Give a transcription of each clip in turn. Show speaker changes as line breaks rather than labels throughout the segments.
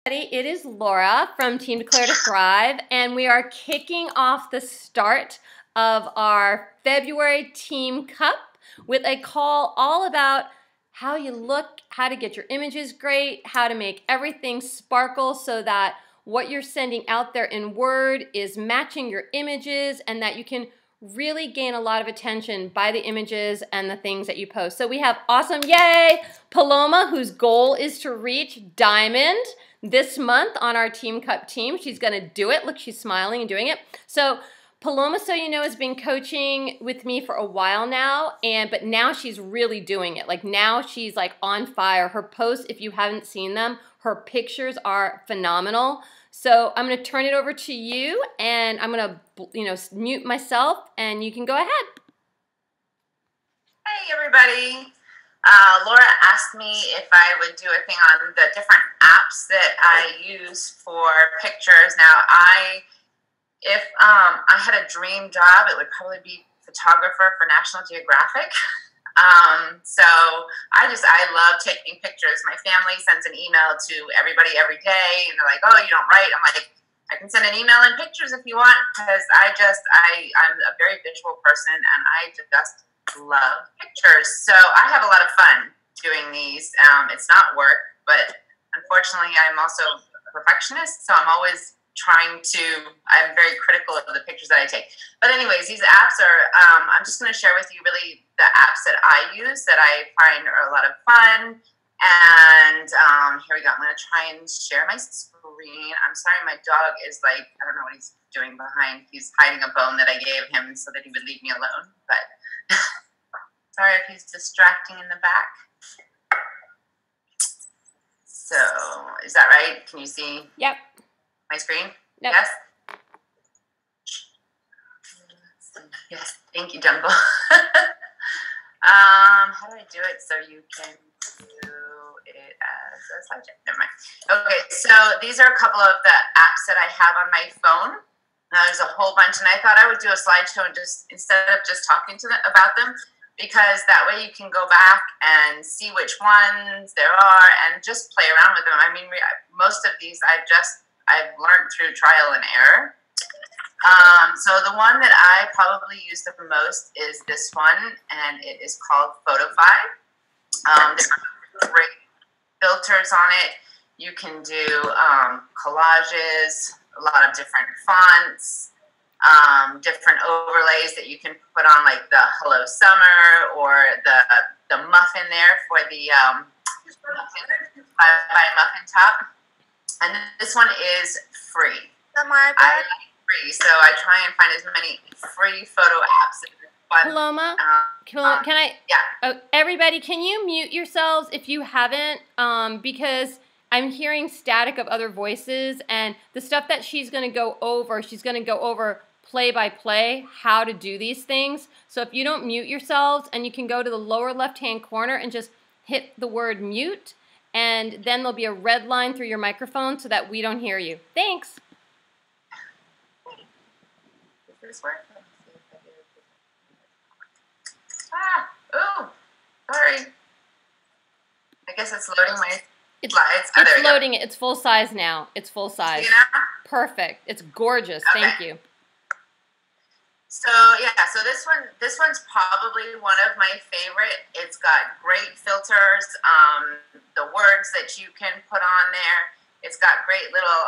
It is Laura from Team Declare to Thrive, and we are kicking off the start of our February Team Cup with a call all about how you look, how to get your images great, how to make everything sparkle so that what you're sending out there in Word is matching your images and that you can really gain a lot of attention by the images and the things that you post. So we have awesome, yay, Paloma, whose goal is to reach Diamond this month on our Team Cup team. She's gonna do it. Look, she's smiling and doing it. So Paloma, so you know, has been coaching with me for a while now, but now she's really doing it. Like now she's like on fire. Her posts, if you haven't seen them, her pictures are phenomenal. So I'm gonna turn it over to you, and I'm gonna, mute myself, and you can go ahead.
Hey everybody. Laura asked me if I would do a thing on the different apps that I use for pictures. Now, if I had a dream job, it would probably be photographer for National Geographic. So I love taking pictures. My family sends an email to everybody every day, and they're like, "Oh, you don't write?" I'm like, "I can send an email and pictures if you want," because I'm a very visual person, and I just love pictures. So I have a lot of fun doing these. It's not work, but unfortunately I'm also a perfectionist, so I'm very critical of the pictures that I take. But anyways, these apps are, I'm just going to share with you really the apps that I use that I find are a lot of fun. And here we go. I'm going to try and share my screen. I'm sorry, my dog is like, I don't know what he's doing behind. He's hiding a bone that I gave him so that he would leave me alone. But sorry if he's distracting in the back. So, is that right? Can you see?
Yep.
My screen?
Yep.
Yes? Yes, thank you, Jungle. How do I do it so you can do it as a slideshow? Never mind. Okay, so these are a couple of the apps that I have on my phone. There's a whole bunch, and I thought I would do a slideshow and instead of just talking about them, because that way you can go back and see which ones there are and just play around with them. I mean, most of these I've learned through trial and error. So the one that I probably use the most is this one, and it is called Photofy. There's great filters on it. You can do collages, a lot of different fonts, different overlays that you can put on, like the Hello Summer or the muffin there for the muffin top. And this one is free. I like free, so I try and find as many free photo apps.
Paloma, can I?
Yeah.
Everybody, can you mute yourselves if you haven't? Because I'm hearing static of other voices, and the stuff that she's going to go over play by play how to do these things. So if you don't mute yourselves, and you can go to the lower left-hand corner and just hit the word mute, and then there'll be a red line through your microphone so that we don't hear you. Thanks.
Does this work? Sorry. I guess it's loading my slides.
It's loading it. It's full size now. It's full size.
See now?
Perfect. It's gorgeous. Okay. Thank you.
So yeah, so this one's probably one of my favorite. It's got great filters, the words that you can put on there. It's got great little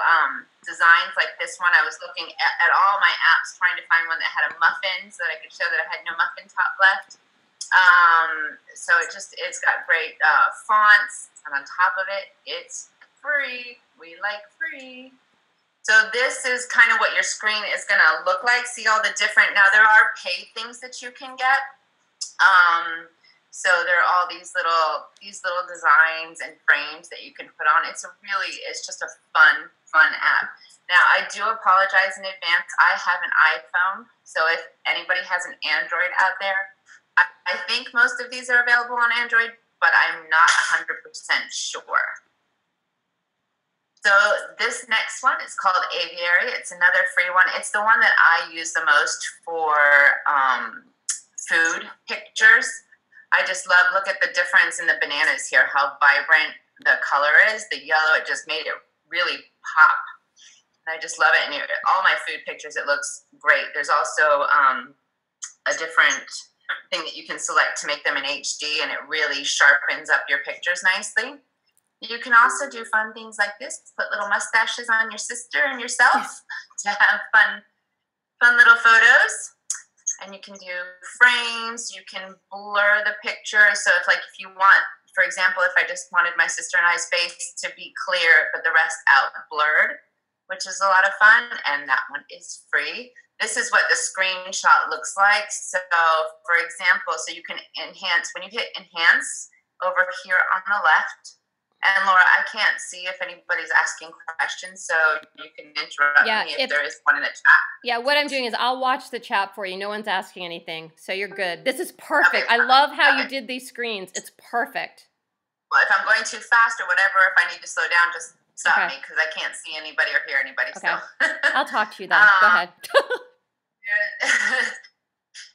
designs like this one. I was looking at all my apps trying to find one that had a muffin so that I could show that I had no muffin top left. So it's got great fonts, and on top of it, it's free. We like free. So this is kind of what your screen is going to look like. See all the different, now there are paid things that you can get. So there are all these little designs and frames that you can put on. It's just a fun app. Now I do apologize in advance. I have an iPhone. So if anybody has an Android out there, I think most of these are available on Android, but I'm not 100% sure. So this next one is called Aviary. It's another free one. It's the one that I use the most for food pictures. I just look at the difference in the bananas here, how vibrant the color is. The yellow, it just made it really pop. And I just love it. And all my food pictures, it looks great. There's also a different thing that you can select to make them in HD, and it really sharpens up your pictures nicely. You can also do fun things like this, put little mustaches on your sister and yourself to have fun little photos. And you can do frames, you can blur the picture. So if you want, for example, if I just wanted my sister and I's face to be clear, but the rest out blurred, which is a lot of fun, and that one is free. This is what the screenshot looks like. So for example, so you can enhance, when you hit enhance over here on the left, and Laura, I can't see if anybody's asking questions, so you can interrupt me if there is one in the chat.
Yeah, what I'm doing is I'll watch the chat for you. No one's asking anything, so you're good. This is perfect. Okay. I love how you did these screens. It's perfect.
Well, if I'm going too fast or whatever, if I need to slow down, just stop me, because I can't see anybody or hear anybody. Okay. So.
I'll talk to you then. Go ahead.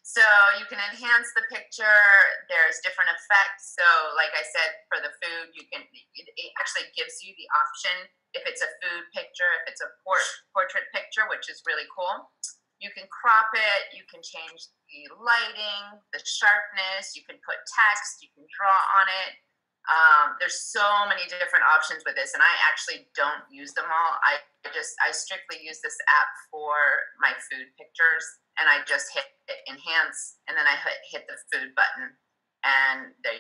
So you can enhance the picture. There's different effects. So like I said, for the food, it actually gives you the option if it's a food picture, if it's a portrait picture, which is really cool. You can crop it. You can change the lighting, the sharpness. You can put text. You can draw on it. There's so many different options with this, and I actually don't use them all. I strictly use this app for my food pictures, and I just hit enhance, and then I hit the food button, and there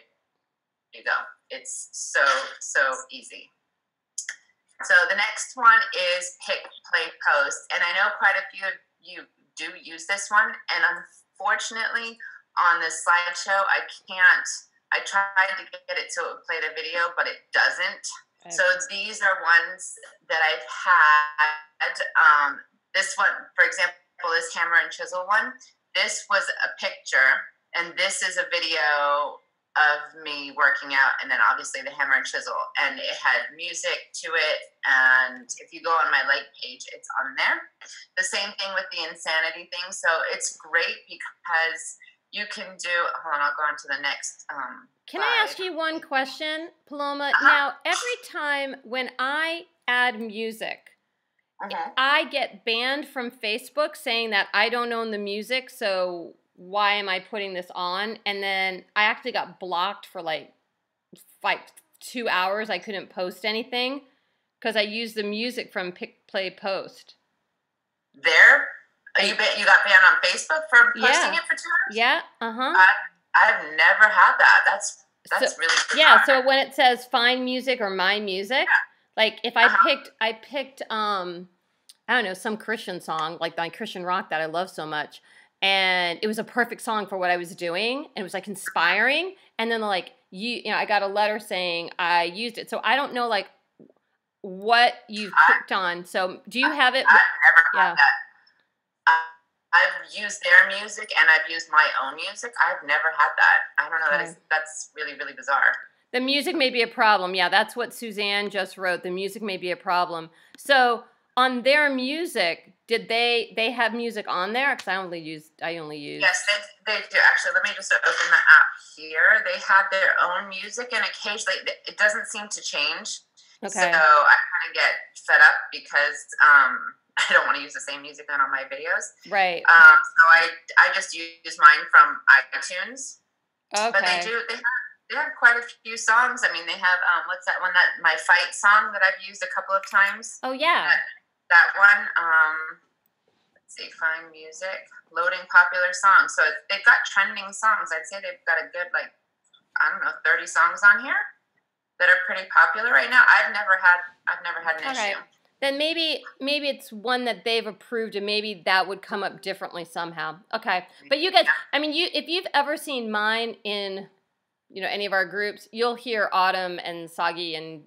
you go. It's so easy. So the next one is pick, play, post, and I know quite a few of you do use this one, and unfortunately on this slideshow I tried to get it so it would play the video, but it doesn't. Okay. So these are ones that I've had. This one, for example, this hammer and chisel one, this was a picture, and this is a video of me working out, and then obviously the hammer and chisel, and it had music to it, and if you go on my like page, it's on there. The same thing with the insanity thing. So it's great because you can do, hold on, I'll go on to the next
Can I ask you one question, Paloma? Now, every time when I add music, I get banned from Facebook saying that I don't own the music, so why am I putting this on? And then I actually got blocked for like 2 hours. I couldn't post anything because I used the music from Pick, Play, Post.
There? You got banned on Facebook for posting it for 2 hours?
Yeah,
I've never had that. That's really bizarre.
Yeah, so when it says find music or my music, like if I picked I don't know, some Christian song, like my Christian rock that I love so much, and it was a perfect song for what I was doing, and it was like inspiring, and then like I got a letter saying I used it. So I don't know like what you've clicked on. So do you have it?
I've never had that. I've used their music and I've used my own music. I've never had that. I don't know. That's really, really bizarre.
The music may be a problem. Yeah, that's what Suzanne just wrote. The music may be a problem. So on their music, did they have music on there? Because I only use.
Yes, they do. Actually, let me just open the app here. They have their own music, and occasionally it doesn't seem to change. Okay. So I kind of get fed up because I don't want to use the same music on all my videos.
Right.
So I just use mine from iTunes. Okay. But they have quite a few songs. I mean, they have what's that one, that my fight song that I've used a couple of times.
Oh yeah.
That one. Let's see, find music, loading popular songs. So they've got trending songs. I'd say they've got a good 30 songs on here that are pretty popular right now. I've never had an issue.
Then maybe it's one that they've approved, and maybe that would come up differently somehow. Okay, but you guys, I mean, if you've ever seen mine in, any of our groups, you'll hear Autumn and Sagi and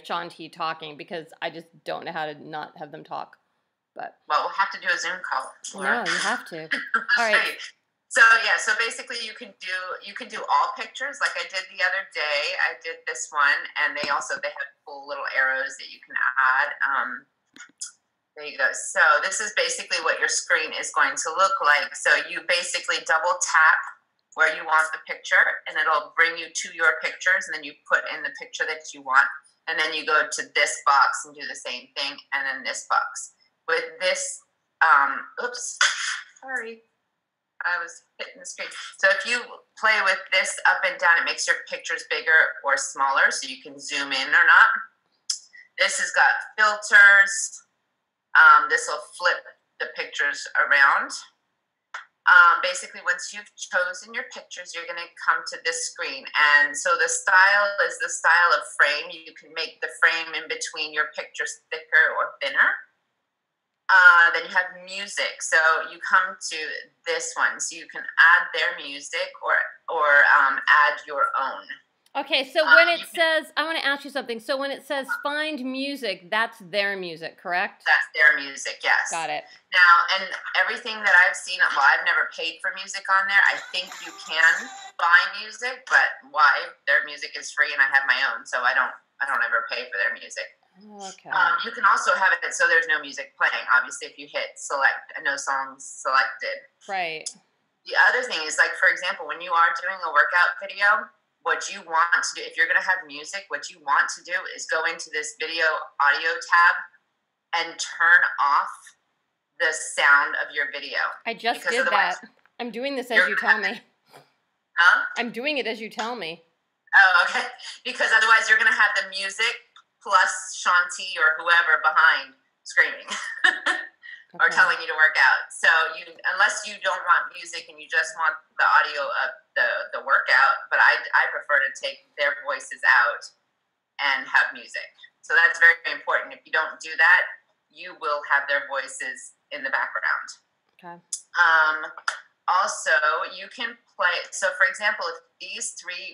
Sean T talking, because I just don't know how to not have them talk. But
we'll have to do a Zoom call.
No, you have to. All right.
So so basically you can do all pictures like I did the other day. I did this one, and they have cool little arrows that you can add. There you go. So this is basically what your screen is going to look like. So you basically double tap where you want the picture, and it'll bring you to your pictures, and then you put in the picture that you want. And then you go to this box and do the same thing, and then this box. With this, oops, sorry, I was hitting the screen. So if you play with this up and down, it makes your pictures bigger or smaller, so you can zoom in or not. This has got filters. This will flip the pictures around. Basically, once you've chosen your pictures, you're going to come to this screen. And so the style is the style of frame. You can make the frame in between your pictures thicker or thinner. Then you have music. So you come to this one. So you can add their music or add your own.
Okay, so when it says, I want to ask you something. So when it says find music, that's their music, correct?
That's their music, yes.
Got it.
Now, and everything that I've seen, well, I've never paid for music on there. I think you can buy music, but why? Their music is free, and I have my own, so I don't ever pay for their music.
Okay.
You can also have it so there's no music playing. Obviously, if you hit select, no songs selected.
Right.
The other thing is, like, for example, when you are doing a workout video, what you want to do, if you're going to have music, what you want to do is go into this video audio tab and turn off the sound of your video.
I just did that. I'm doing this as you tell me.
Huh?
I'm doing it as you tell me.
Oh, okay. Because otherwise you're going to have the music plus Shanti or whoever behind screaming. Or telling you to work out. So unless you don't want music and you just want the audio of the workout, but I prefer to take their voices out and have music. So that's very important. If you don't do that, you will have their voices in the background.
Okay.
Also, you can play. So, for example, if these three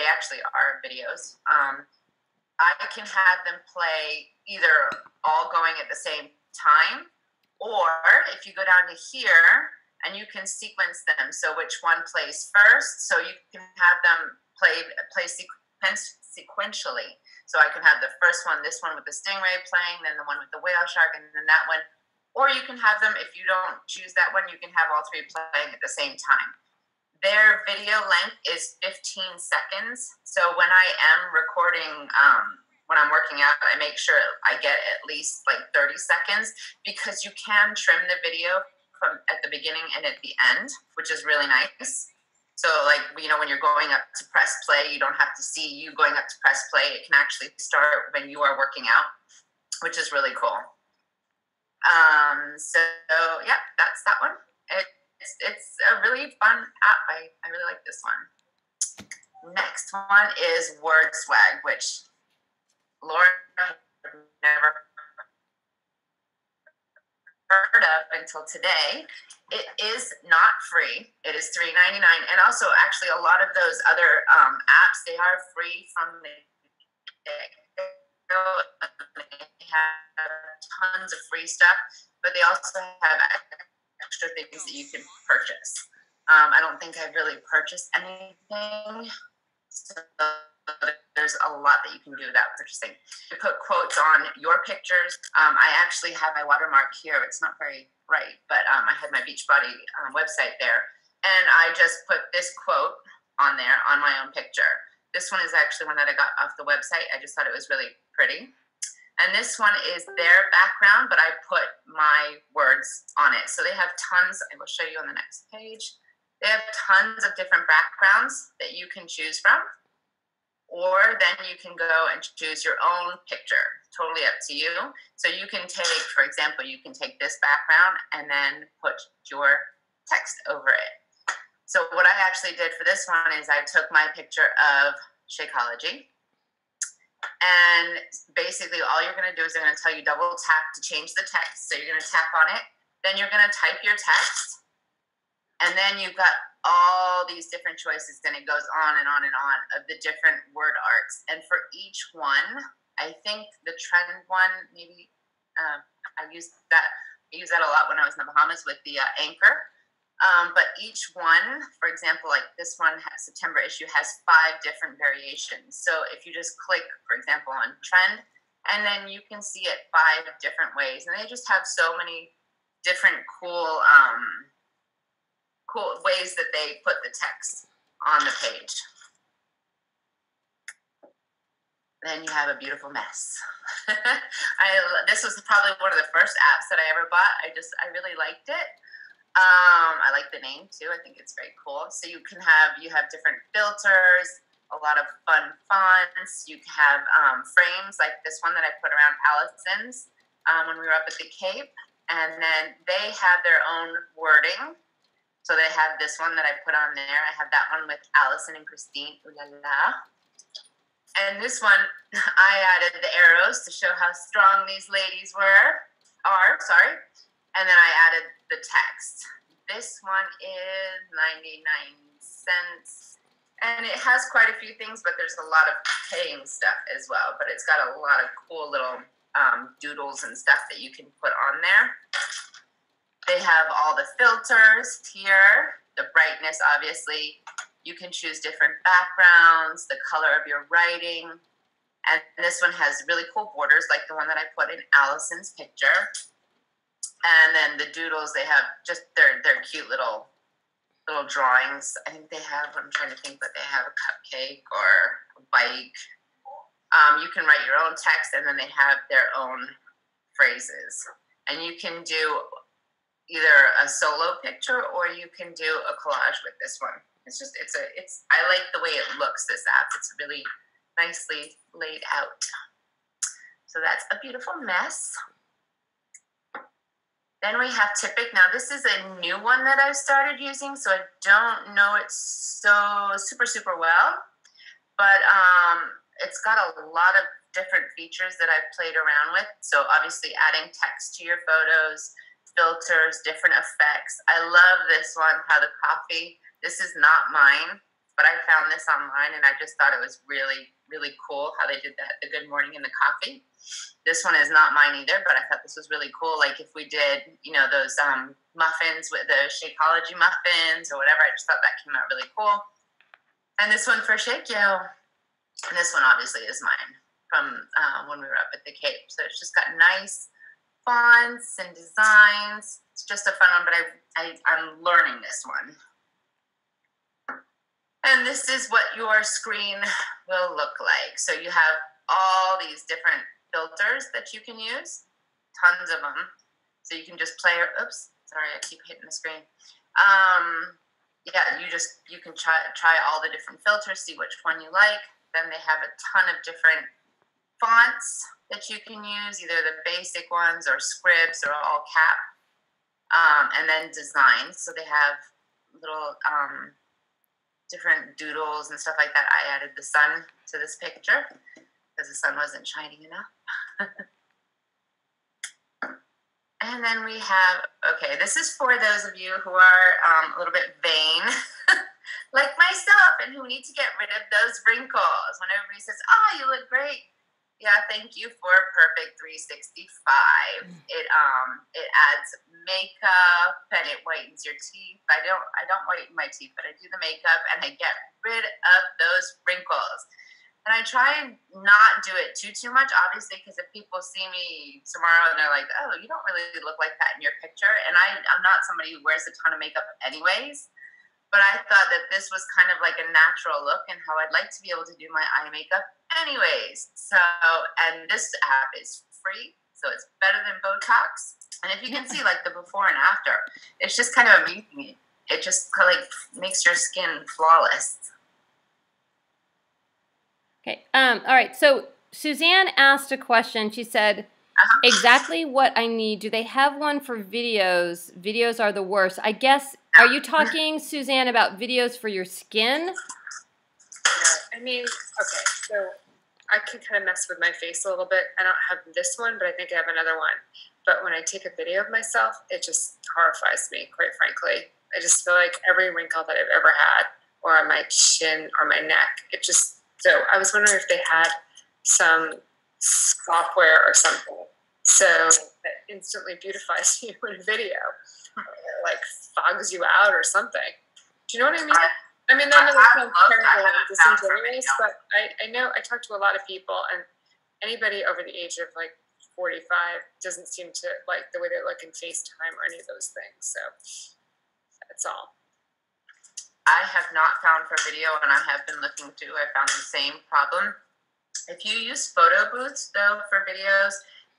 they actually are videos, I can have them play either all going at the same time, or if you go down to here and you can sequence them. So which one plays first? So you can have them play sequentially. So I can have the first one, this one with the stingray playing, then the one with the whale shark, and then that one. Or you can have them, if you don't choose that one, you can have all three playing at the same time. Their video length is 15 seconds. So when I am recording, when I'm working out, I make sure I get at least like 30 seconds because you can trim the video from at the beginning and at the end, which is really nice. So like, when you're going up to press play, you don't have to see you going up to press play. It can actually start when you are working out, which is really cool. So yeah, that's that one. It's a really fun app. I really like this one. Next one is Word Swag, which Laura never heard of until today. It is not free. It is $3.99, and also actually a lot of those other apps, they are free from the get-go. They have tons of free stuff, but they also have extra things that you can purchase. I don't think I've really purchased anything, so there's a lot that you can do without purchasing. You put quotes on your pictures. I actually have my watermark here. It's not very bright, but I had my Beachbody website there. And I just put this quote on there on my own picture. This one is actually one that I got off the website. I just thought it was really pretty. And this one is their background, but I put my words on it. So they have tons. I will show you on the next page. They have tons of different backgrounds that you can choose from. Or then you can go and choose your own picture. Totally up to you. So you can take, for example, you can take this background and then put your text over it. So what I actually did for this one is I took my picture of Shakeology. And basically all you're going to do is they're going to tell you double tap to change the text. So you're going to tap on it. Then you're going to type your text. And then you've got all these different choices. Then it goes on and on and on of the different word arcs. And for each one, I think the trend one, maybe I use that a lot when I was in the Bahamas with the anchor. But each one, for example, like this one, September issue, has 5 different variations. So if you just click, for example, on trend, and then you can see it 5 different ways. And they just have so many different cool ways that they put the text on the page. then you have a beautiful mess. This was probably one of the first apps that I ever bought. I really liked it. I like the name too. I think it's very cool. So you have different filters, a lot of fun fonts. You can have frames like this one that I put around Allison's when we were up at the Cape. And then they have their own wording. So they have this one that I put on there. I have that one with Allison and Christine. Ooh la la. And this one, I added the arrows to show how strong these ladies are. And then I added the text. This one is 99 cents. And it has quite a few things, but there's a lot of paying stuff as well. But it's got a lot of cool little doodles and stuff that you can put on there. They have all the filters here. The brightness, obviously. You can choose different backgrounds, the color of your writing. And this one has really cool borders, like the one that I put in Allison's picture. And then the doodles, they have just their cute little drawings. I think they have, I'm trying to think, but they have a cupcake or a bike. You can write your own text, and then they have their own phrases. And you can do either a solo picture or you can do a collage with this one. I like the way it looks, this app. It's really nicely laid out. So that's a beautiful mess. Then we have Typic. Now this is a new one that I've started using, so I don't know it so super well. But it's got a lot of different features that I've played around with. So obviously adding text to your photos, filters, different effects. I love this one, how the coffee, this is not mine, but I found this online and I just thought it was really, really cool how they did that, the good morning and the coffee. This one is not mine either, but I thought this was really cool. Like if we did, those muffins with the Shakeology muffins or whatever, I just thought that came out really cool. And this one for Shake Yo. And this one obviously is mine from when we were up at the Cape. So it's just got nice fonts and designs. It's just a fun one, but I'm learning this one. And this is what your screen will look like. So you have all these different filters that you can use, tons of them. So you can just play, oops, sorry, I keep hitting the screen. You can try all the different filters, see which one you like. Then they have a ton of different fonts that you can use, either the basic ones or scripts or all cap. And then designs. So they have little different doodles and stuff like that. I added the sun to this picture because the sun wasn't shining enough. And then we have, this is for those of you who are a little bit vain, like myself, and who need to get rid of those wrinkles. When everybody says, oh, you look great. Yeah, thank you for Perfect 365. It adds makeup and it whitens your teeth. I don't whiten my teeth, but I do the makeup and I get rid of those wrinkles. And I try and not do it too much, obviously, because if people see me tomorrow and they're like, oh, you don't really look like that in your picture. And I'm not somebody who wears a ton of makeup anyways. But I thought that this was kind of like a natural look and how I'd like to be able to do my eye makeup anyways. So, and this app is free, so it's better than Botox. And if you can see like the before and after, it's just kind of amazing. It just like makes your skin flawless.
Okay. All right. So Suzanne asked a question. She said, exactly what I need. Do they have one for videos? Videos are the worst. I guess, are you talking, Suzanne, about videos for your skin?
I mean, okay, so I can kind of mess with my face a little bit. I don't have this one, but I think I have another one. But when I take a video of myself, it just horrifies me, quite frankly. I just feel like every wrinkle that I've ever had, or on my chin or my neck, so I was wondering if they had some software or something so that instantly beautifies you in a video, or like fogs you out or something. Do you know what I mean? I mean, that really sounds terrible and disingenuous, but I know I talk to a lot of people, and anybody over the age of like 45 doesn't seem to like the way they look in FaceTime or any of those things. So that's all.
I have not found for video, and I have been looking too. I found the same problem. If you use photo booths, though, for videos,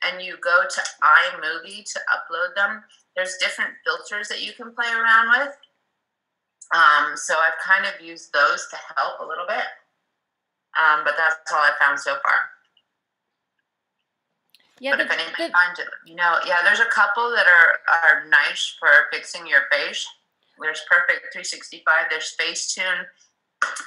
and you go to iMovie to upload them, there's different filters that you can play around with. So I've kind of used those to help a little bit. But that's all I've found so far. Yeah, but if anybody finds it, there's a couple that are nice for fixing your face. There's Perfect 365. There's Facetune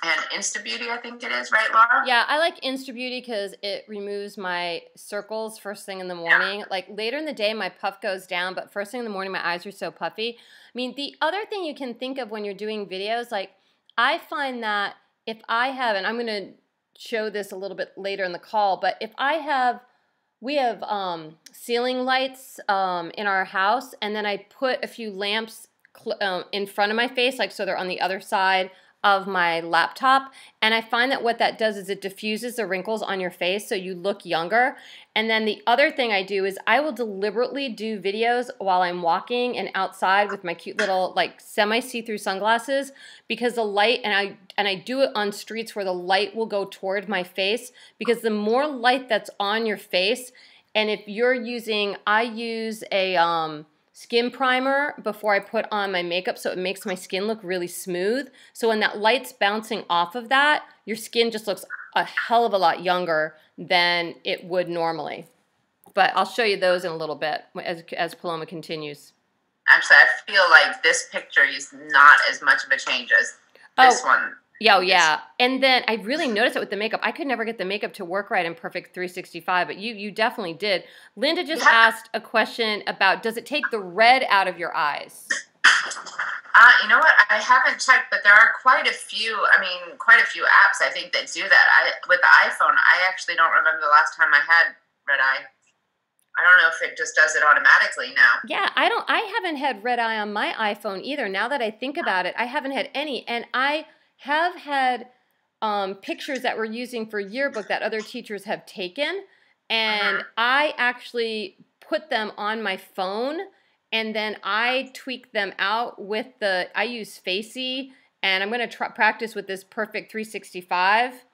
and InstaBeauty, I think it is, right, Laura?
Yeah, I like InstaBeauty because it removes my circles first thing in the morning. Yeah. Like later in the day, my puff goes down, but first thing in the morning, my eyes are so puffy. I mean, the other thing you can think of when you're doing videos, like I find that if I have, and I'm going to show this a little bit later in the call, but if we have ceiling lights in our house, and then I put a few lamps in front of my face, like so they're on the other side of my laptop, and I find that what that does is it diffuses the wrinkles on your face so you look younger. And then the other thing I do is I will deliberately do videos while I'm walking and outside with my cute little like semi see-through sunglasses, because the light, and I do it on streets where the light will go toward my face, because the more light that's on your face, and if you're using, I use a skin primer before I put on my makeup, so it makes my skin look really smooth. So when that light's bouncing off of that, your skin just looks a hell of a lot younger than it would normally. But I'll show you those in a little bit as Paloma continues.
Actually, I feel like this picture is not as much of a change as this one.
Yeah. And then I really noticed it with the makeup. I could never get the makeup to work right in Perfect 365, but you definitely did. Linda just asked a question about, does it take the red out of your eyes?
You know what? I haven't checked, but there are quite a few apps I think that do that. With the iPhone, I actually don't remember the last time I had red eye. I don't know if it just does it automatically now.
Yeah, I haven't had red eye on my iPhone either. Now that I think about it, I haven't had any, and I have had pictures that we're using for yearbook that other teachers have taken, and I actually put them on my phone, and then I tweak them out with I use Facey, and I'm going to practice with this Perfect 365.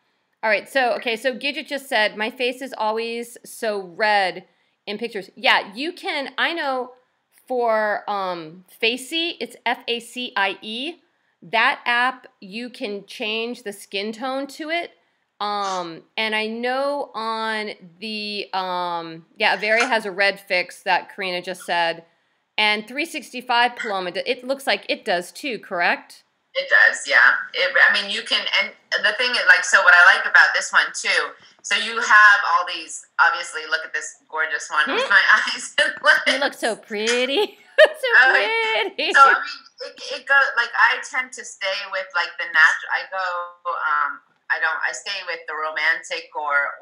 All right, so Gidget just said, my face is always so red in pictures. Yeah, you can, I know for Facey, it's Facie. That app, you can change the skin tone to it. And I know on the, Avery has a red fix that Karina just said. And 365, Paloma, it looks like it does too, correct?
It does, yeah. You can, and the thing is, like, so what I like about this one too, so you have all these, obviously, look at this gorgeous one with my eyes and lips.
You look so pretty. Pretty.
So, it goes, like, I tend to stay with, like, the natural, I stay with the romantic or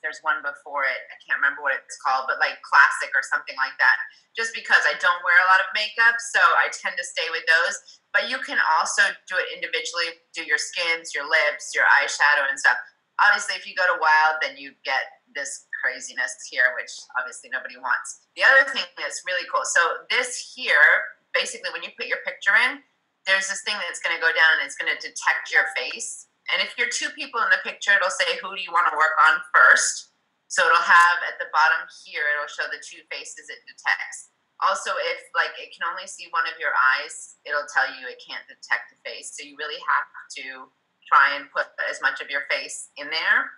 there's one before it, I can't remember what it's called, but like classic or something like that, just because I don't wear a lot of makeup, so I tend to stay with those. But you can also do it individually, do your skins, your lips, your eyeshadow and stuff. Obviously, if you go to Wild, then you get this craziness here, which obviously nobody wants. The other thing that's really cool, so this here, basically when you put your picture in, there's this thing that's going to go down and it's going to detect your face. And if you're two people in the picture, it'll say, who do you want to work on first? So it'll have at the bottom here, it'll show the two faces it detects. Also, if like it can only see one of your eyes, it'll tell you it can't detect the face. So you really have to try and put as much of your face in there.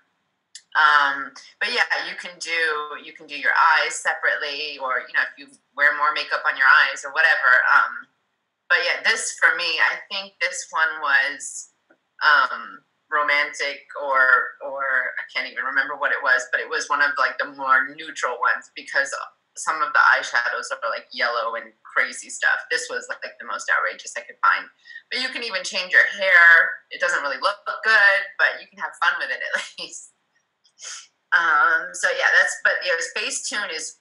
But yeah, you can do your eyes separately, or if you wear more makeup on your eyes or whatever. But yeah, this for me, I think this one was romantic or I can't even remember what it was, but it was one of like the more neutral ones, because some of the eyeshadows are like yellow and crazy stuff. This was like the most outrageous I could find. But you can even change your hair. It doesn't really look good, but you can have fun with it at least. So yeah, Facetune is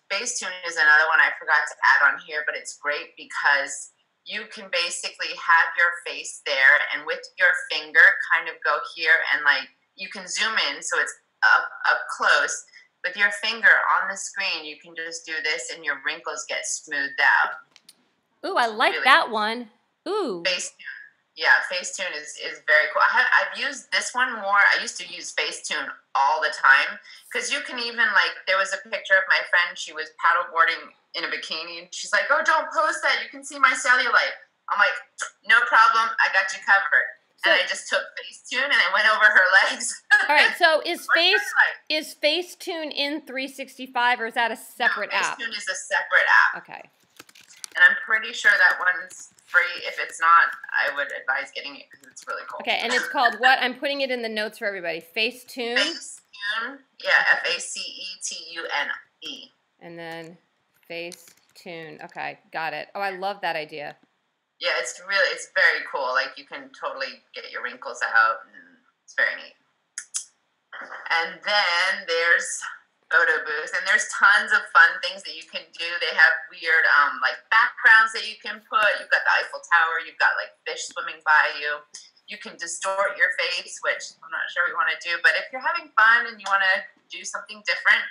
another one I forgot to add on here, but it's great because you can basically have your face there, and with your finger kind of go here, and like you can zoom in so it's up close. With your finger on the screen, you can just do this and your wrinkles get smoothed out.
Ooh, I like really that one. Ooh.
Facetune. Yeah, Facetune is very cool. I've used this one more. I used to use Facetune all the time because you can even, like, there was a picture of my friend. She was paddleboarding in a bikini, and she's like, "Oh, don't post that. You can see my cellulite." I'm like, "No problem. I got you covered." So, and I just took Facetune and I went over her legs.
All right. So is Facetune in 365, or is that a separate app?
Facetune is a separate app.
Okay.
And I'm pretty sure that one's free. If it's not, I would advise getting it because it's really cool.
Okay, and it's called what? I'm putting it in the notes for everybody. Facetune.
Facetune. Yeah, Facetune.
And then Facetune. Okay, got it. Oh, I love that idea.
Yeah, it's very cool. Like, you can totally get your wrinkles out, and it's very neat. And then there's Photo Booth, and there's tons of fun things that you can do. They have weird like backgrounds that you can put. You've got the Eiffel Tower. You've got like fish swimming by you. You can distort your face, which I'm not sure we want to do. But if you're having fun and you want to do something different,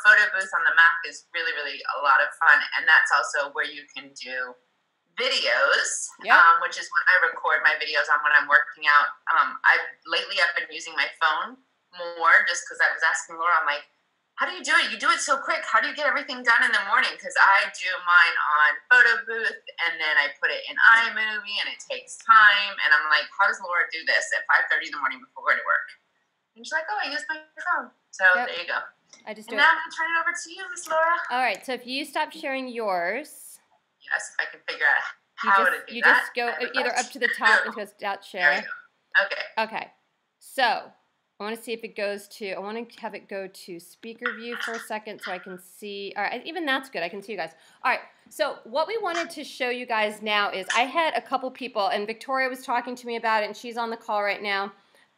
Photo Booth on the Mac is really, really a lot of fun. And that's also where you can do videos, which is when I record my videos on when I'm working out. Lately I've been using my phone more just because I was asking Laura, I'm like, how do you do it? You do it so quick. How do you get everything done in the morning? Because I do mine on Photo Booth and then I put it in iMovie and it takes time. And I'm like, how does Laura do this at 5:30 in the morning before going to work? And she's like, oh, I use my phone. So there you go.
I just
and now I'm going to turn it over to you, Miss Laura.
All right. So if you stop sharing yours.
Yes, if I can figure out how to do that.
You just go either up to the top and go start share.
Okay.
Okay. So I want to see if it goes to, I want to have it go to speaker view for a second so I can see. All right, even that's good. I can see you guys. All right, so what we wanted to show you guys now is I had a couple people, and Victoria was talking to me about it, and she's on the call right now,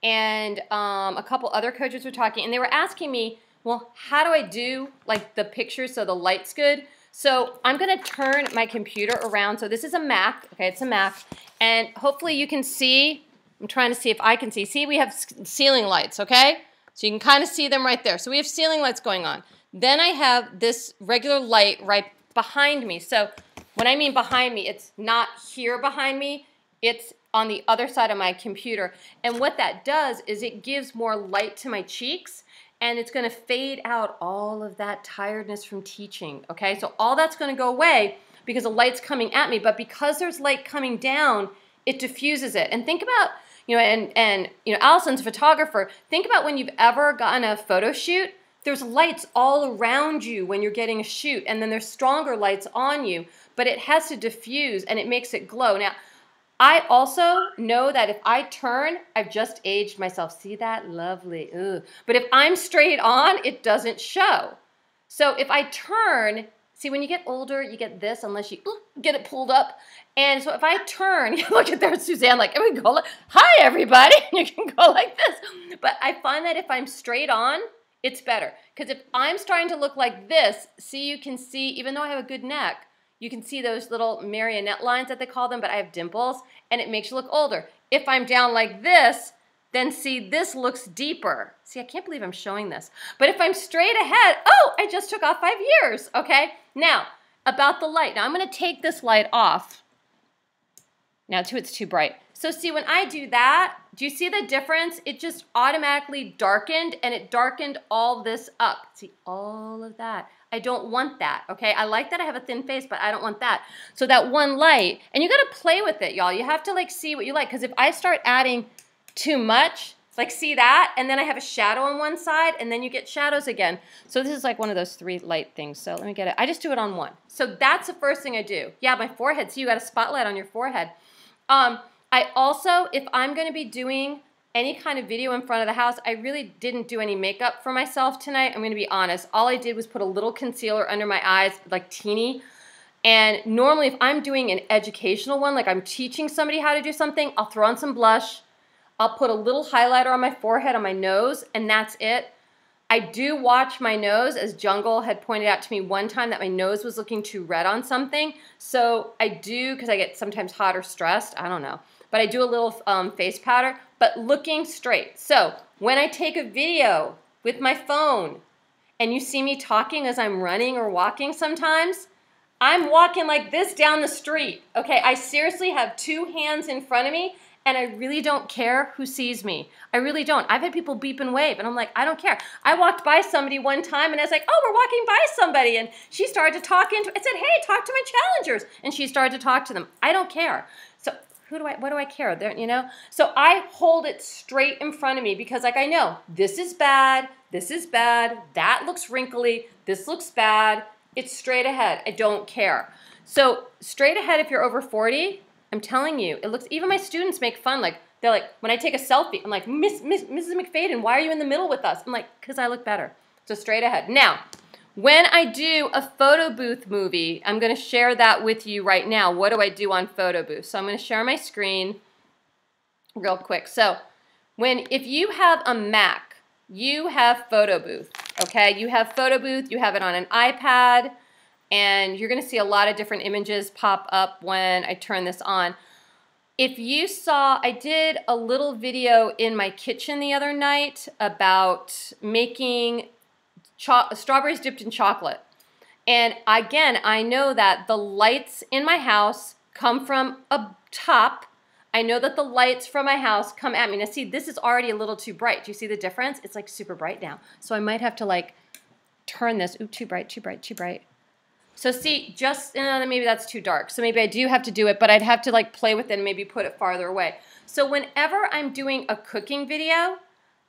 and a couple other coaches were talking, and they were asking me, well, how do I do like the picture so the light's good? So I'm going to turn my computer around. So this is a Mac. Okay, it's a Mac, and hopefully you can see. I'm trying to see if I can see. See, we have ceiling lights, okay? So you can kind of see them right there. So we have ceiling lights going on. Then I have this regular light right behind me. So when I mean behind me, it's not here behind me. It's on the other side of my computer. And what that does is it gives more light to my cheeks, and it's going to fade out all of that tiredness from teaching, okay? So all that's going to go away because the light's coming at me. But because there's light coming down, it diffuses it. And think about, Allison's a photographer. Think about when you've ever gotten a photo shoot. There's lights all around you when you're getting a shoot, and then there's stronger lights on you, but it has to diffuse and it makes it glow. Now, I also know that if I turn, I've just aged myself. See that? Lovely. Ugh. But if I'm straight on, it doesn't show. So if I turn, see, when you get older, you get this unless you get it pulled up. And so if I turn, look at there, Suzanne, like, and we go, like, hi, everybody. You can go like this. But I find that if I'm straight on, it's better. Because if I'm starting to look like this, see, you can see, even though I have a good neck, you can see those little marionette lines that they call them, but I have dimples, and it makes you look older. If I'm down like this, then see, this looks deeper. See, I can't believe I'm showing this. But if I'm straight ahead, oh, I just took off 5 years, okay? Now, about the light. Now, I'm going to take this light off. Now, too, it's too bright. So, see, when I do that, do you see the difference? It just automatically darkened, and it darkened all this up. See, all of that. I don't want that, okay? I like that I have a thin face, but I don't want that. So that one light, and you got to play with it, y'all. You have to, like, see what you like, because if I start adding too much, like, see that? And then I have a shadow on one side, and then you get shadows again. So this is like one of those 3 light things. So let me get it. I just do it on one. So that's the first thing I do. Yeah, my forehead. See, you got a spotlight on your forehead. I also, if I'm going to be doing any kind of video in front of the house, I really didn't do any makeup for myself tonight. I'm going to be honest. All I did was put a little concealer under my eyes, like teeny. And normally if I'm doing an educational one, like I'm teaching somebody how to do something, I'll throw on some blush. I'll put a little highlighter on my forehead, on my nose, and that's it. I do watch my nose, as Jungle had pointed out to me one time that my nose was looking too red on something. So I do, because I get sometimes hot or stressed, I don't know. But I do a little face powder, but looking straight. So when I take a video with my phone and you see me talking as I'm running or walking sometimes, I'm walking like this down the street, okay? I seriously have 2 hands in front of me, and I really don't care who sees me. I really don't. I've had people beep and wave, and I'm like, I don't care. I walked by somebody one time, and I was like, oh, we're walking by somebody, and she started to talk into, I said, hey, talk to my challengers, and she started to talk to them. I don't care. So what do I care? You know? So I hold it straight in front of me because, like, I know this is bad, that looks wrinkly, this looks bad. It's straight ahead. I don't care. So straight ahead, if you're over 40, I'm telling you, it looks, even my students make fun. Like, they're like, when I take a selfie, I'm like, Mrs. McFadden, why are you in the middle with us? I'm like, because I look better. So straight ahead. Now, when I do a photo booth movie, I'm going to share that with you right now. What do I do on photo booth? So I'm going to share my screen real quick. So if you have a Mac, you have photo booth, okay? You have photo booth, you have it on an iPad, and you're going to see a lot of different images pop up when I turn this on. If you saw, I did a little video in my kitchen the other night about making strawberries dipped in chocolate. And again, I know that the lights in my house come from a top. I know that the lights from my house come at me. Now see, this is already a little too bright. Do you see the difference? It's like super bright now. So I might have to like turn this. Ooh, too bright, too bright, too bright. So see, just, maybe that's too dark. So maybe I do have to do it, but I'd have to like play with it and maybe put it farther away. So whenever I'm doing a cooking video,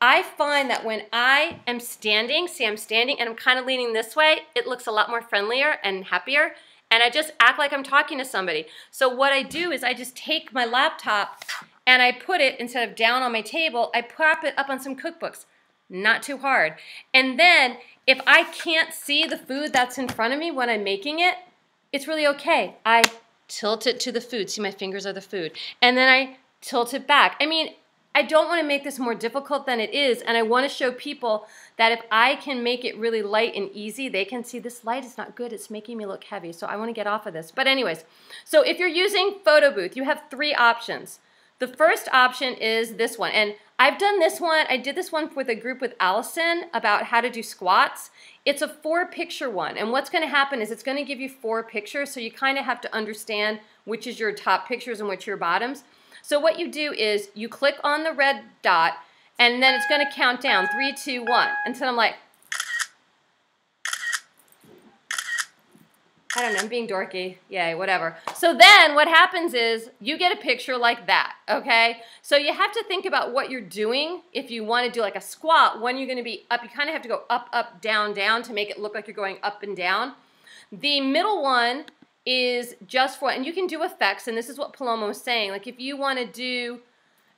I find that when I am standing, see I'm standing and I'm kind of leaning this way, it looks a lot more friendlier and happier. And I just act like I'm talking to somebody. So what I do is I just take my laptop and I put it, instead of down on my table, I prop it up on some cookbooks. Not too hard. And then if I can't see the food that's in front of me when I'm making it, it's really okay. I tilt it to the food. See, my fingers are the food. And then I tilt it back. I mean, I don't want to make this more difficult than it is, and I want to show people that if I can make it really light and easy, they can see this light is not good. It's making me look heavy, so I want to get off of this. But anyways, so if you're using Photo Booth, you have 3 options. The first option is this one, and I've done this one. I did this one with a group with Allison about how to do squats. It's a 4-picture one, and what's going to happen is it's going to give you 4 pictures, so you kind of have to understand which is your top pictures and which are your bottoms. So what you do is you click on the red dot, and then it's going to count down 3, 2, 1. And so I'm like, I don't know, I'm being dorky. Yay, whatever. So then what happens is you get a picture like that, okay? So you have to think about what you're doing. If you want to do like a squat, when you're going to be up, you kind of have to go up, up, down, down to make it look like you're going up and down. The middle one is just for, and you can do effects, and this is what Paloma was saying. Like if you want to do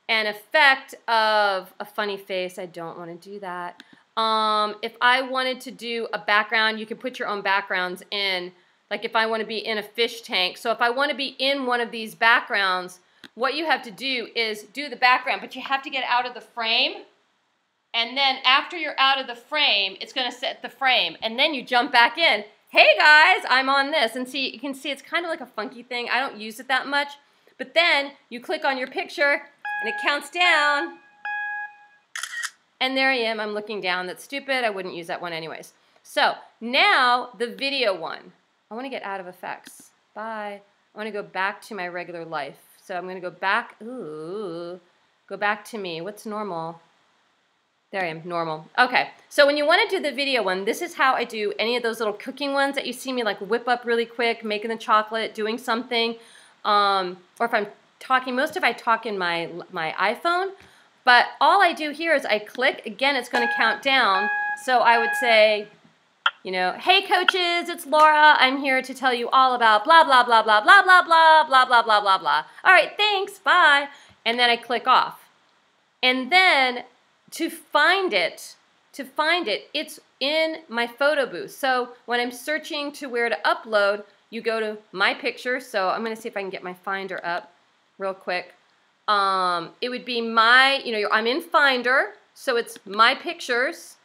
an effect of a funny face, I don't want to do that. If I wanted to do a background, you can put your own backgrounds in. Like if I want to be in a fish tank. So if I want to be in one of these backgrounds, what you have to do is do the background, but you have to get out of the frame. And then after you're out of the frame, it's going to set the frame. And then you jump back in. Hey guys, I'm on this. And see, you can see it's kind of like a funky thing. I don't use it that much. But then you click on your picture and it counts down. And there I am. I'm looking down. That's stupid. I wouldn't use that one anyways. So now the video one. I want to get out of effects. Bye. I want to go back to my regular life. So I'm going to go back. Ooh, go back to me. What's normal? There I am, normal. Okay, so when you want to do the video one, this is how I do any of those little cooking ones that you see me like whip up really quick, making the chocolate, doing something. Or if I'm talking, most of I talk in my iPhone, but all I do here is I click, again, it's going to count down. So I would say, you know, hey coaches, it's Laura. I'm here to tell you all about blah, blah, blah, blah, blah, blah, blah, blah, blah, blah, blah, blah. All right, thanks, bye. And then I click off. And then to find it, it's in my photo booth. So when I'm searching to where to upload, you go to my picture. So I'm going to see if I can get my Finder up real quick. It would be my, you know, I'm in Finder, so it's my pictures.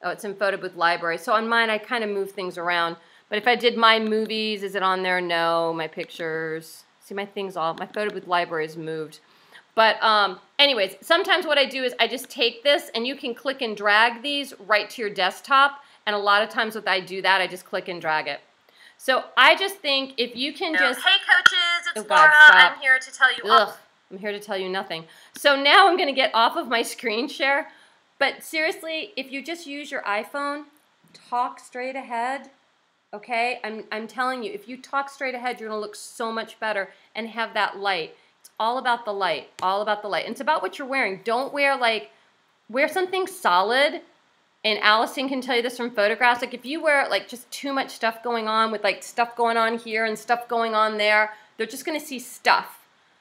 Oh, it's in Photo Booth Library. So on mine, I kind of move things around. But if I did my movies, is it on there? No. My pictures. See, my things all, my Photo Booth Library is moved. But anyways, sometimes what I do is I just take this, and you can click and drag these right to your desktop. And a lot of times when I do that, I just click and drag it. So I just think if you can just...
Hey, coaches, it's
God,
Laura.
stop.
I'm here to tell you
Ugh, I'm here to tell you nothing. So now I'm going to get off of my screen share. But seriously, if you just use your iPhone, talk straight ahead, okay? I'm telling you, if you talk straight ahead, you're going to look so much better and have that light. It's all about the light, all about the light. And it's about what you're wearing. Don't wear, like, wear something solid. And Allison can tell you this from photographs. Like, if you wear, like, just too much stuff going on with, like, stuff going on here and stuff going on there, they're just going to see stuff.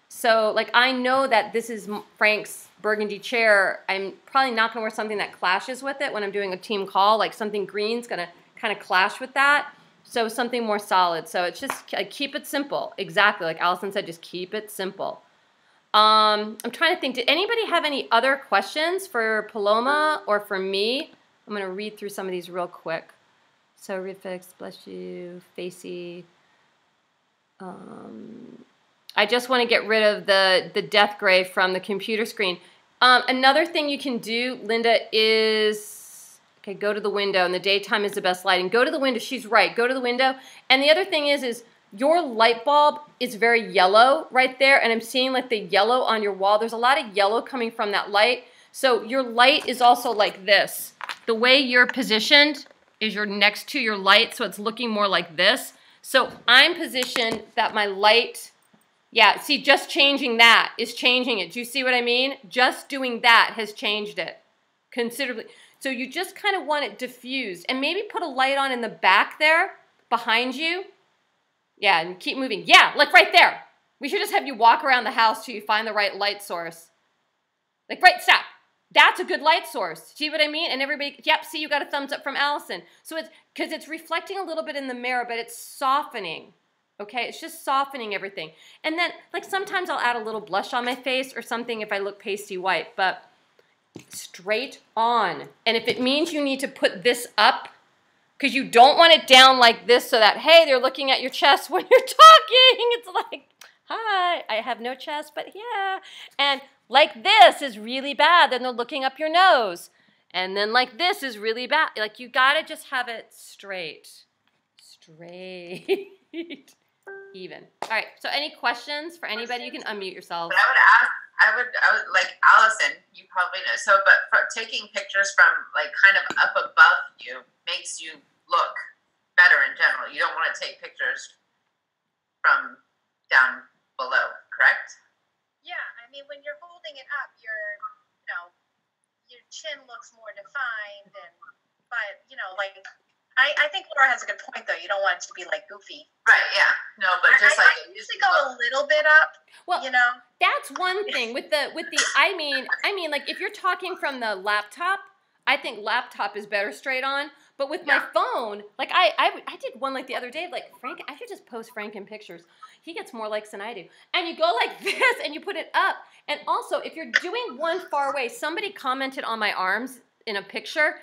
So, like, I know that this is Frank's burgundy chair. I'm probably not going to wear something that clashes with it when I'm doing a team call. Like, something green's going to kind of clash with that. So, something more solid. So, it's just, keep it simple. Exactly. Like Allison said, just keep it simple. I'm trying to think. Did anybody have any other questions for Paloma or for me? I'm going to read through some of these real quick. So, Refix, bless you, Facey. I just want to get rid of the death gray from the computer screen. Another thing you can do, Linda, is, okay, go to the window. In the daytime is the best lighting. Go to the window. She's right. Go to the window. And the other thing is your light bulb is very yellow right there. And I'm seeing like the yellow on your wall. There's a lot of yellow coming from that light. So your light is also like this. The way you're positioned is you're next to your light, so it's looking more like this. So I'm positioned that my light, yeah, see, just changing that is changing it. Do you see what I mean? Just doing that has changed it considerably. So you just kind of want it diffused. And maybe put a light on in the back there, behind you. Yeah, and keep moving. Yeah, like right there. We should just have you walk around the house till you find the right light source. Like, right, stop. That's a good light source. See what I mean? And everybody, yep, see, you got a thumbs up from Allison. So it's, because it's reflecting a little bit in the mirror, but it's softening. Okay, it's just softening everything. And then, like, sometimes I'll add a little blush on my face or something if I look pasty white, but straight on. And if it means you need to put this up, because you don't want it down like this so that, hey, they're looking at your chest when you're talking. It's like, hi, I have no chest, but yeah. And like this is really bad. Then they're looking up your nose. And then like this is really bad. Like you got to just have it straight. Straight. Even. All right. So any questions for anybody? You can unmute yourself.
I would like Allison, you probably know. So, but for taking pictures from like kind of up above you makes you look better in general. You don't want to take pictures from down below, correct?
Yeah, I mean, when you're holding it up, your chin looks more defined, but like, I think Laura has a good point though. You don't want it to be like goofy.
Right. Yeah. No, but just
I usually go a little bit up.
Well, that's one thing with the. I mean, like if you're talking from the laptop, I think laptop is better straight on. But with my phone, like I did one like the other day, like Frank, I should just post Frank in pictures. He gets more likes than I do. And you go like this and you put it up. And also, if you're doing one far away, somebody commented on my arms in a picture,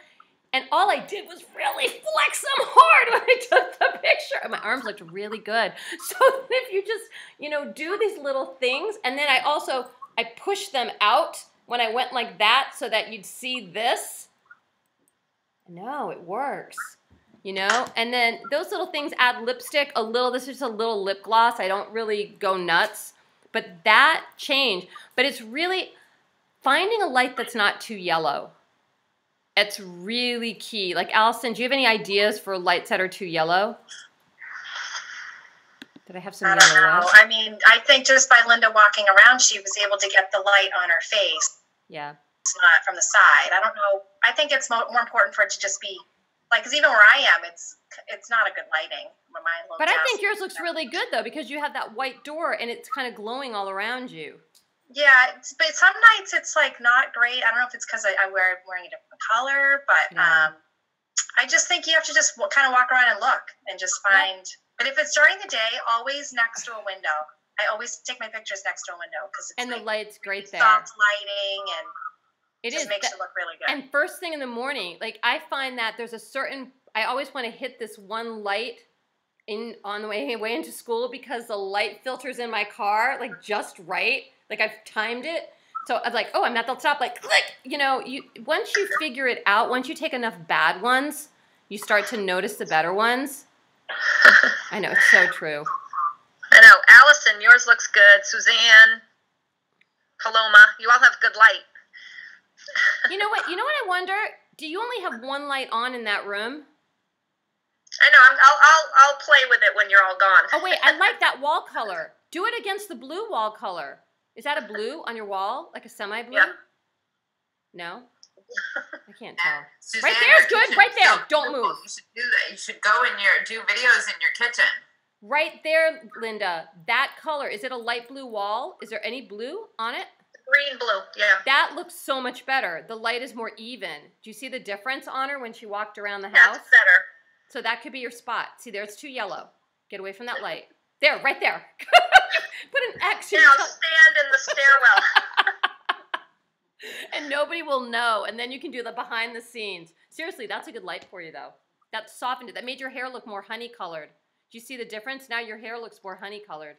and all I did was really flex them hard when I took the picture. And my arms looked really good. So if you just, do these little things, and then I pushed them out when I went like that so that you'd see this. No, it works, and then those little things add lipstick a little. This is just a little lip gloss. I don't really go nuts, but that changed. But it's really finding a light that's not too yellow. It's really key. Like Allison, do you have any ideas for lights that are too yellow? Did I have some
I
yellow?
don't know. I mean, I think just by Linda walking around, she was able to get the light on her face.
Yeah.
Not from the side. I don't know. I think it's more important for it to just be like, because even where I am, it's not a good lighting.
But I think yours looks really good though, because you have that white door and it's kind of glowing all around you.
Yeah, but some nights it's like not great. I don't know if it's because I'm wearing a different color, but I just think you have to just kind of walk around and look and just find. Yeah. But if it's during the day, always next to a window. I always take my pictures next to a window because it's
the light's great there.
Soft lighting and.
It
just makes it look really good.
And first thing in the morning, like I find that there's I always want to hit this one light on the way into school because the light filters in my car like just right. Like I've timed it. So I'm like, oh, I'm at the stop, like click. Once you figure it out, once you take enough bad ones, you start to notice the better ones. I know, it's so true.
I know. Allison, yours looks good. Suzanne, Paloma, you all have good light.
You know what? I wonder. Do you only have one light on in that room?
I know. I'll play with it when you're all gone.
Oh wait, I like that wall color. Do it against the blue wall color. Is that a blue on your wall, like a semi-blue?
Yeah.
No, I can't tell.
Suzanne,
Right there's
your
good.
kitchen
Right there.
is so
Don't
beautiful.
move.
You should do that. You should go do videos in your kitchen.
Right there, Linda. That color. Is it a light blue wall? Is there any blue on it?
Green, blue, yeah.
That looks so much better. The light is more even. Do you see the difference on her when she walked around the house?
That's better.
So that could be your spot. See, there it's too yellow. Get away from that light. There, right there. Put an X in
Now stand in the stairwell.
and nobody will know. And then you can do the behind the scenes. Seriously, that's a good light for you, though. That softened it. That made your hair look more honey colored. Do you see the difference? Now your hair looks more honey colored.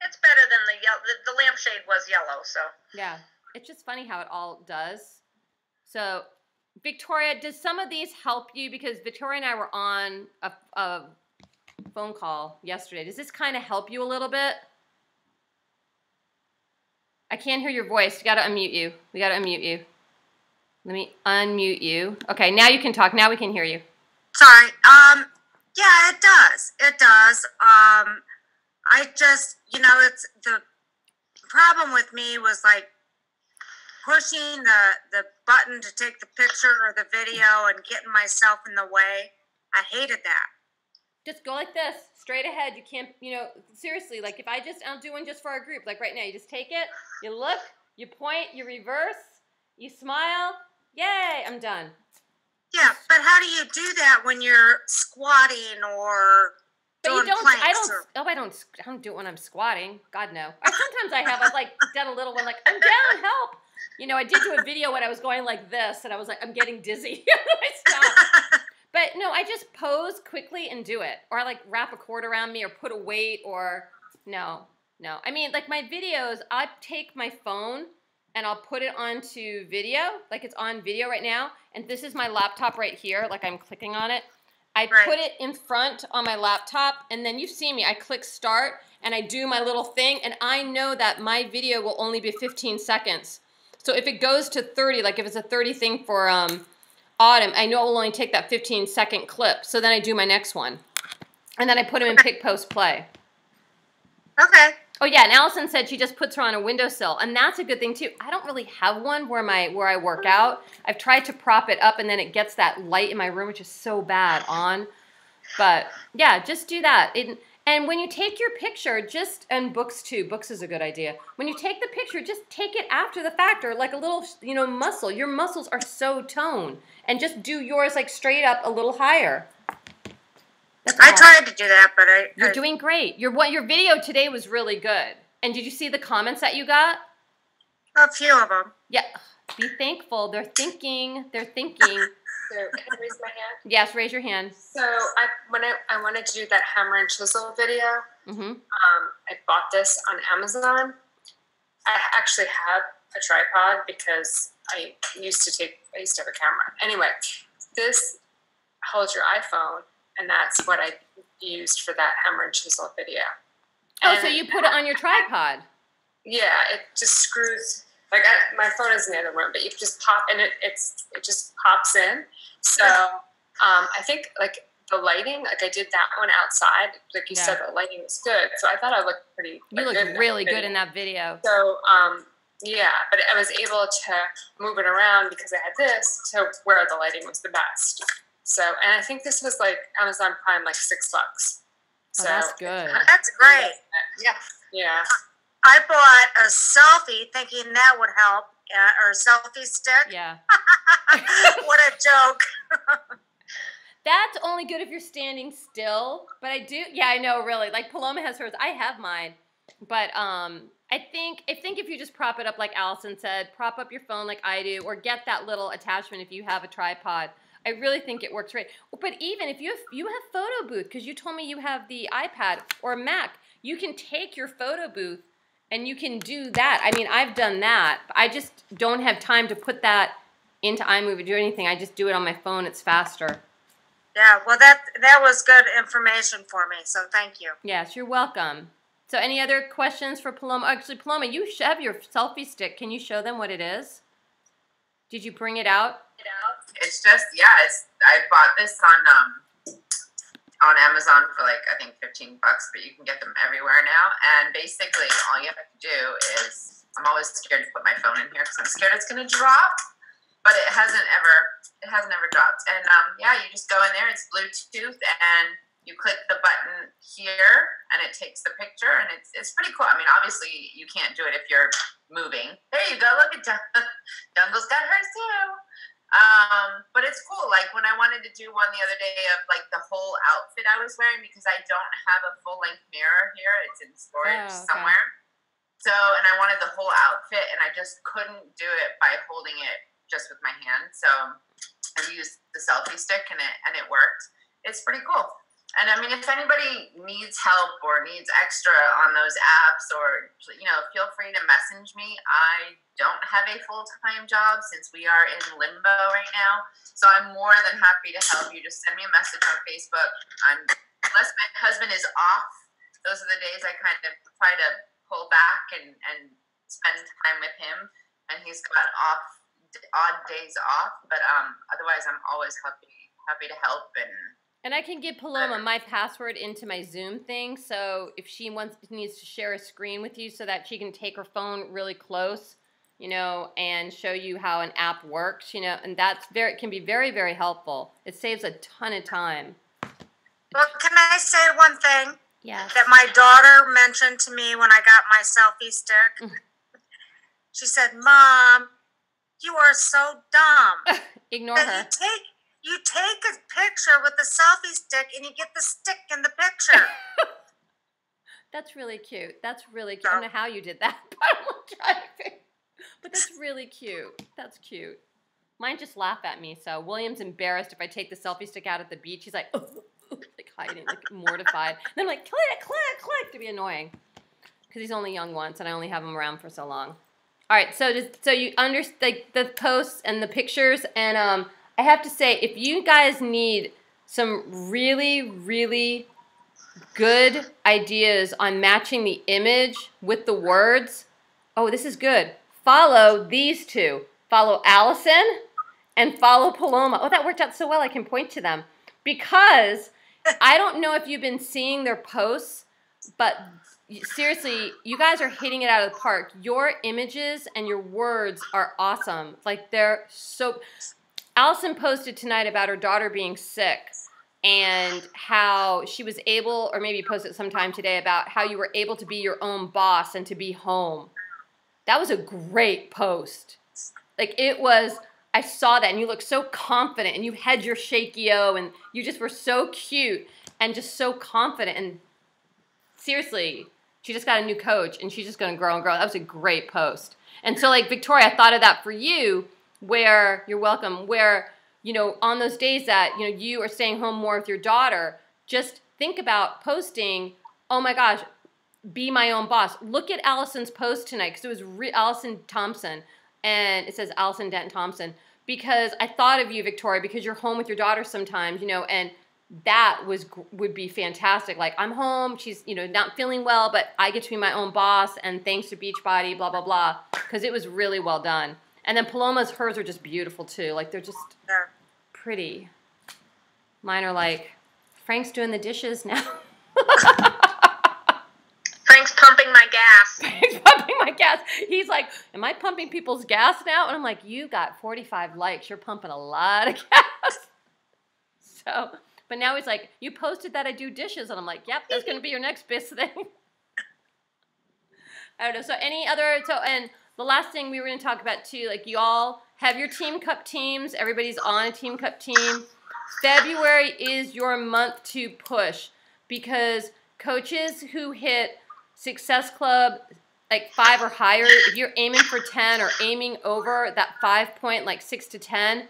It's better than the yellow. The lampshade was yellow, so.
Yeah, it's just funny how it all does. So, Victoria, does some of these help you? Because Victoria and I were on a phone call yesterday. Does this kind of help you a little bit? I can't hear your voice. You got to unmute you. We got to unmute you. Let me unmute you. Okay, now you can talk. Now we can hear you.
Sorry. Yeah, it does. It does. I just, it's the problem with me was like pushing the button to take the picture or the video and getting myself in the way. I hated that.
Just go like this, straight ahead. You can't, seriously, like if I'll do one just for our group. Like right now, you just take it, you look, you point, you reverse, you smile. Yay, I'm done.
Yeah, but how do you do that when you're squatting or doing planks?
I don't do it when I'm squatting. God, no. Or sometimes I've like done a little one like, I'm down, help. I did do a video when I was going like this and I was like, I'm getting dizzy. I stopped. But no, I just pose quickly and do it. Or I like wrap a cord around me or put a weight or no. I mean, like my videos, I take my phone and I'll put it onto video, like it's on video right now. And this is my laptop right here, like I'm clicking on it. I put it in front on my laptop, and then you've seen me. I click start, and I do my little thing, and I know that my video will only be 15 seconds. So if it goes to 30, like if it's a 30 thing for autumn, I know it will only take that 15-second clip. So then I do my next one. And then I put them in pick, post, play.
Okay.
Oh, yeah, and Allison said she just puts her on a windowsill, and that's a good thing, too. I don't really have one where I work out. I've tried to prop it up, and then it gets that light in my room, which is so bad on. But, yeah, just do that. And when you take your picture, and books, too. Books is a good idea. When you take the picture, just take it after the fact, or like a little, muscle. Your muscles are so toned. And just do yours, like, straight up a little higher.
I tried to do that, but
You're doing great. Your video today was really good. And did you see the comments that you got?
A few of them.
Yeah. Be thankful. They're thinking.
So can I raise my hand?
Yes, raise your hand.
So when I wanted to do that hammer and chisel video,
Mm-hmm.
I bought this on Amazon. I actually have a tripod because I used to have a camera. Anyway, this holds your iPhone. And that's what I used for that hammer and chisel video.
Oh, so you put it on your tripod?
Yeah, it just screws. Like my phone is in the other room, but you just pop, and it just pops in. So I think like the lighting, like I did that one outside. Like you said, the lighting was good. So I thought I looked pretty.
You looked really good in that video.
So yeah, but I was able to move it around because I had this to where the lighting was the best. So, and I think this was like Amazon Prime, like $6. So
that's good.
That's great.
Yeah. Yeah.
I bought a selfie thinking that would help, or a selfie stick.
Yeah.
What a joke.
That's only good if you're standing still. But I do, yeah, I know, really. Like Paloma has hers. I have mine. But I think if you just prop it up like Allison said, prop up your phone like I do, or get that little attachment if you have a tripod. I really think it works great. But even if you have photo booth, because you told me you have the iPad or Mac, you can take your photo booth and you can do that. I mean, I've done that. I just don't have time to put that into iMovie or do anything. I just do it on my phone. It's faster.
Yeah, well, that was good information for me, so thank you.
Yes, you're welcome. So any other questions for Paloma? Actually, Paloma, you have your selfie stick. Can you show them what it is? Did you bring it out?
It's just, I bought this on Amazon for like, I think $15, but you can get them everywhere now. And basically all you have to do is, I'm always scared to put my phone in here because I'm scared it's going to drop, but it hasn't ever dropped. And you just go in there, it's Bluetooth, and you click the button here and it takes the picture, and it's pretty cool. I mean, obviously you can't do it if you're moving. There you go. Look at Jungle's got hers too. But it's cool. Like when I wanted to do one the other day of like the whole outfit I was wearing, because I don't have a full length mirror here. It's in storage somewhere. So, and I wanted the whole outfit, and I just couldn't do it by holding it just with my hand. So I used the selfie stick, and it worked. It's pretty cool. And I mean, if anybody needs help or needs extra on those apps, or, feel free to message me. I don't have a full-time job since we are in limbo right now. So I'm more than happy to help you. Just send me a message on Facebook. Unless my husband is off, those are the days I kind of try to pull back and spend time with him. And he's got odd days off. But otherwise, I'm always happy to help.
And I can give Paloma my password into my Zoom thing, so if she needs to share a screen with you so that she can take her phone really close, and show you how an app works, and it can be very, very helpful. It saves a ton of time.
Well, can I say one thing?
Yes.
That my daughter mentioned to me when I got my selfie stick. She said, "Mom, you are so dumb."
Ignore her.
You take a picture with the selfie stick and you get the stick in the picture.
That's really cute. I don't know how you did that, but that's really cute. That's cute. Mine just laugh at me. So William's embarrassed if I take the selfie stick out at the beach. He's like, like hiding, like mortified. And then I'm like, click, to be annoying. Because he's only young once, and I only have him around for so long. All right, so you understand the posts and the pictures, and I have to say, if you guys need some really, really good ideas on matching the image with the words, this is good. Follow these two. Follow Allison and follow Paloma. That worked out so well I can point to them. Because I don't know if you've been seeing their posts, but seriously, you guys are hitting it out of the park. Your images and your words are awesome. Like, they're so... Allison posted tonight about her daughter being sick and how she was able, or maybe posted sometime today, about how you were able to be your own boss and to be home. That was a great post. Like, it was, I saw that, and you looked so confident, and you had your shaky-o, and you just were so cute and just so confident. And seriously, she just got a new coach, and she's just going to grow and grow. That was a great post. And so, like, Victoria, I thought of that for you, where, you're welcome, where, on those days that, you are staying home more with your daughter, just think about posting, oh my gosh, be my own boss. Look at Allison's post tonight, because it was Allison Thompson, and it says Allison Denton Thompson, because I thought of you, Victoria, because you're home with your daughter sometimes, and that would be fantastic. Like, I'm home, she's, not feeling well, but I get to be my own boss, and thanks to Beachbody, blah, blah, blah, because it was really well done. And then hers are just beautiful too. Like, they're just pretty. Mine are like, Frank's doing the dishes now.
Frank's pumping my gas.
Frank's pumping my gas. He's like, am I pumping people's gas now? And I'm like, you got 45 likes. You're pumping a lot of gas. So, but now he's like, you posted that I do dishes. And I'm like, yep, that's going to be your next best thing. I don't know. So and the last thing we were going to talk about too, like, you all have your Team Cup teams. Everybody's on a Team Cup team. February is your month to push, because coaches who hit Success Club like 5 or higher, if you're aiming for 10 or aiming over that 5 point, like 6 to 10,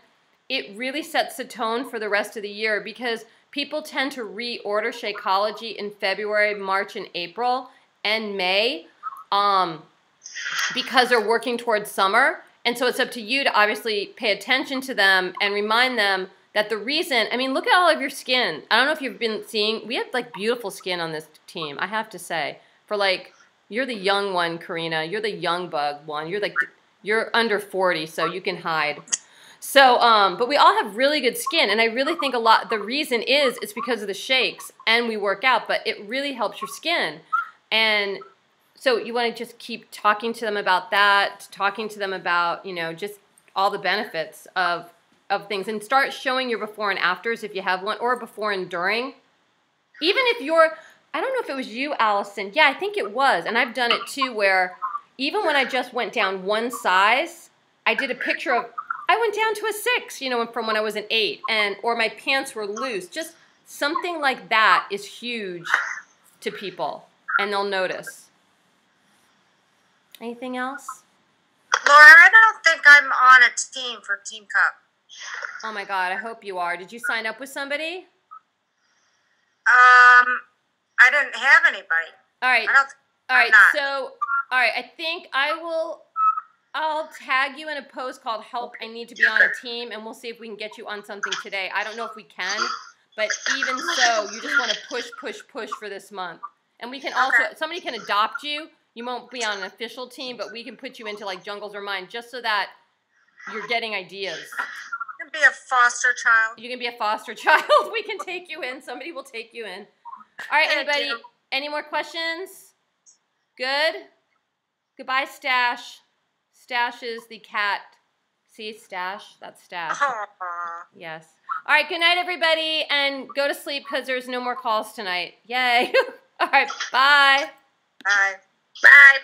it really sets the tone for the rest of the year, because people tend to reorder Shakeology in February, March, and April, and May. Because they're working towards summer. And so it's up to you to obviously pay attention to them and remind them that the reason, I mean, look at all of your skin. I don't know if you've been seeing, we have like beautiful skin on this team, I have to say. For like, you're the young one, Karina. You're the young bug one. You're like, you're under 40, so you can hide. So, but we all have really good skin, and I really think a lot, the reason is, it's because of the shakes, and we work out, but it really helps your skin. And so you want to just keep talking to them about that, talking to them about, you know, just all the benefits of things, and start showing your before and afters if you have one, or before and during. Even if you're, I don't know if it was you, Allison. Yeah, I think it was, and I've done it too, where even when I just went down one size, I did a picture of, I went down to a 6, you know, from when I was an 8, or my pants were loose. Just something like that is huge to people, and they'll notice. Anything else?
Laura, I don't think I'm on a team for Team Cup.
Oh my God, I hope you are. Did you sign up with somebody?
I didn't have anybody.
All right. All right. So, all right. I think I'll tag you in a post called "Help! I need to be on a team," and we'll see if we can get you on something today. I don't know if we can, but even so, you just want to push for this month. And we can also, somebody can adopt you. You won't be on an official team, but we can put you into like Jungles or Mine, just so that you're getting ideas.
You can be a foster child.
You can be a foster child. We can take you in. Somebody will take you in. All right, anybody? Any more questions? Good? Goodbye, Stash. Stash is the cat. See, Stash? That's Stash.
Aww.
Yes. All right, good night, everybody, and go to sleep because there's no more calls tonight. Yay. All right, bye.
Bye.
Bye.